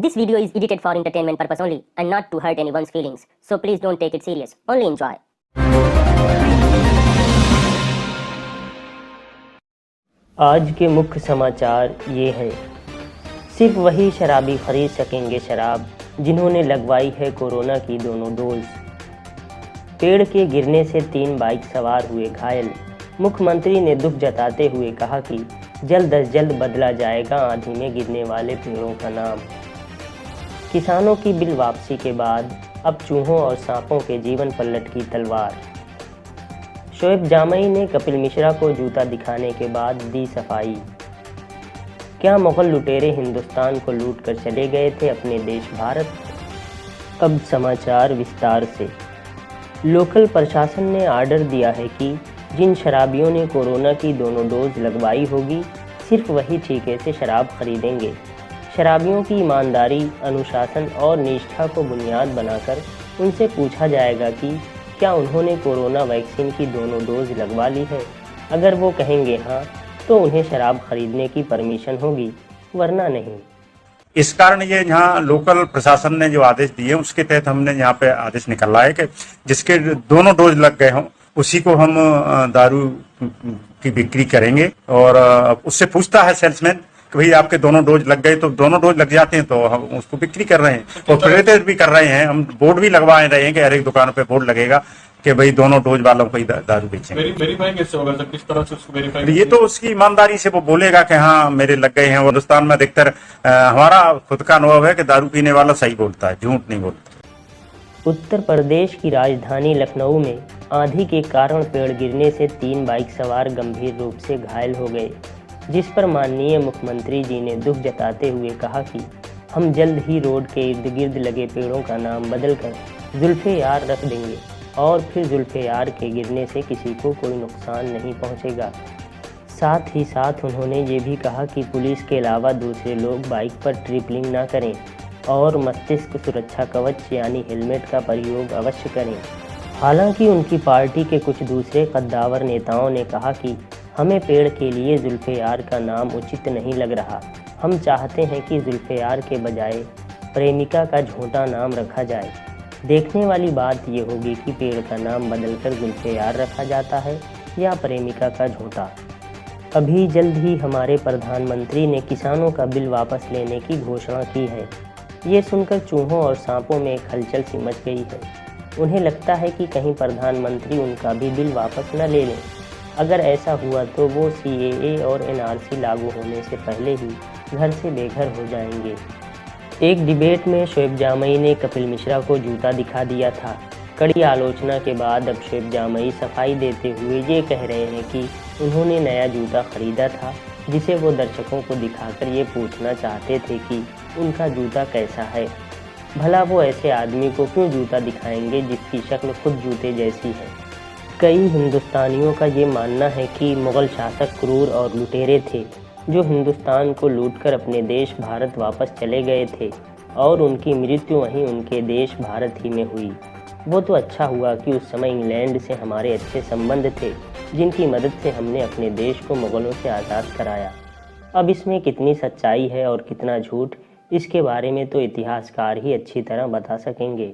This video is edited for entertainment purpose only and not to hurt anyone's feelings. So please don't take it serious. Only enjoy. आज के मुख्य समाचार ये हैं। सिर्फ वही शराबी खरीद सकेंगे शराब जिन्होंने लगवाई है कोरोना की दोनों डोज। पेड़ के गिरने से 3 बाइक सवार हुए घायल। मुख्यमंत्री ने दुख जताते हुए कहा कि जल्द अज जल्द बदला जाएगा आंधी में गिरने वाले पेड़ों का नाम। किसानों की बिल वापसी के बाद अब चूहों और सांपों के जीवन पलट की तलवार। शोएब जामई ने कपिल मिश्रा को जूता दिखाने के बाद दी सफाई। क्या मुगल लुटेरे हिंदुस्तान को लूट कर चले गए थे अपने देश भारत? अब समाचार विस्तार से। लोकल प्रशासन ने आर्डर दिया है कि जिन शराबियों ने कोरोना की दोनों डोज लगवाई होगी सिर्फ वही ठेके से शराब खरीदेंगे। शराबियों की ईमानदारी, अनुशासन और निष्ठा को बुनियाद बनाकर उनसे पूछा जाएगा कि क्या उन्होंने कोरोना वैक्सीन की दोनों डोज लगवा ली है। अगर वो कहेंगे हाँ तो उन्हें शराब खरीदने की परमिशन होगी, वरना नहीं। इस कारण ये यहाँ लोकल प्रशासन ने जो आदेश दिए उसके तहत हमने यहाँ पे आदेश निकाला है कि जिसके दोनों डोज लग गए हों उसी को हम दारू की बिक्री करेंगे। और उससे पूछता है सेल्समैन कि भाई आपके दोनों डोज लग गए, तो दोनों डोज लग जाते हैं तो हम उसको बिक्री कर रहे हैं और प्रेरित भी कर रहे हैं। हम बोर्ड भी लगवा रहे हैं कि हर एक दुकान पे बोर्ड लगेगा कि भाई दोनों डोज वालों को ही दारू बेचेंगे। वेरीफाई कैसे होगा सर, किस तरह से उसको वेरीफाई? ये तो उसकी ईमानदारी से वो बोलेगा कि हाँ मेरे लग गए हैं। हिंदुस्तान में अधिकतर हमारा खुद का अनुभव है कि दारू पीने वाला सही बोलता है, झूठ नहीं बोलता। उत्तर प्रदेश की राजधानी लखनऊ में आंधी के कारण पेड़ गिरने से 3 बाइक सवार गंभीर रूप से घायल हो गए, जिस पर माननीय मुख्यमंत्री जी ने दुख जताते हुए कहा कि हम जल्द ही रोड के इर्द गिर्द लगे पेड़ों का नाम बदलकर जुल्फ़े-यार रख देंगे और फिर जुल्फ़े-यार के गिरने से किसी को कोई नुकसान नहीं पहुंचेगा। साथ ही साथ उन्होंने ये भी कहा कि पुलिस के अलावा दूसरे लोग बाइक पर ट्रिपलिंग ना करें और मस्तिष्क सुरक्षा कवच यानी हेलमेट का प्रयोग अवश्य करें। हालांकि उनकी पार्टी के कुछ दूसरे कद्दावर नेताओं ने कहा कि हमें पेड़ के लिए जुल्फ़े-यार का नाम उचित नहीं लग रहा। हम चाहते हैं कि जुल्फ़े-यार के बजाय प्रेमिका का झोंटा नाम रखा जाए। देखने वाली बात ये होगी कि पेड़ का नाम बदलकर जुल्फ़े-यार रखा जाता है या प्रेमिका का झोंटा। अभी जल्द ही हमारे प्रधानमंत्री ने किसानों का बिल वापस लेने की घोषणा की है। ये सुनकर चूहों और सांपों में एक हलचल सी मच गई है। उन्हें लगता है कि कहीं प्रधानमंत्री उनका भी बिल वापस न ले लें। अगर ऐसा हुआ तो वो CAA और NRC लागू होने से पहले ही घर से बेघर हो जाएंगे। एक डिबेट में शोएब जामई ने कपिल मिश्रा को जूता दिखा दिया था। कड़ी आलोचना के बाद अब शोएब जामई सफाई देते हुए ये कह रहे हैं कि उन्होंने नया जूता खरीदा था जिसे वो दर्शकों को दिखाकर ये पूछना चाहते थे कि उनका जूता कैसा है। भला वो ऐसे आदमी को क्यों जूता दिखाएंगे जिसकी शक्ल खुद जूते जैसी है। कई हिंदुस्तानियों का ये मानना है कि मुग़ल शासक क्रूर और लुटेरे थे जो हिंदुस्तान को लूटकर अपने देश भारत वापस चले गए थे और उनकी मृत्यु वहीं उनके देश भारत ही में हुई। वो तो अच्छा हुआ कि उस समय इंग्लैंड से हमारे अच्छे संबंध थे जिनकी मदद से हमने अपने देश को मुग़लों से आज़ाद कराया। अब इसमें कितनी सच्चाई है और कितना झूठ, इसके बारे में तो इतिहासकार ही अच्छी तरह बता सकेंगे।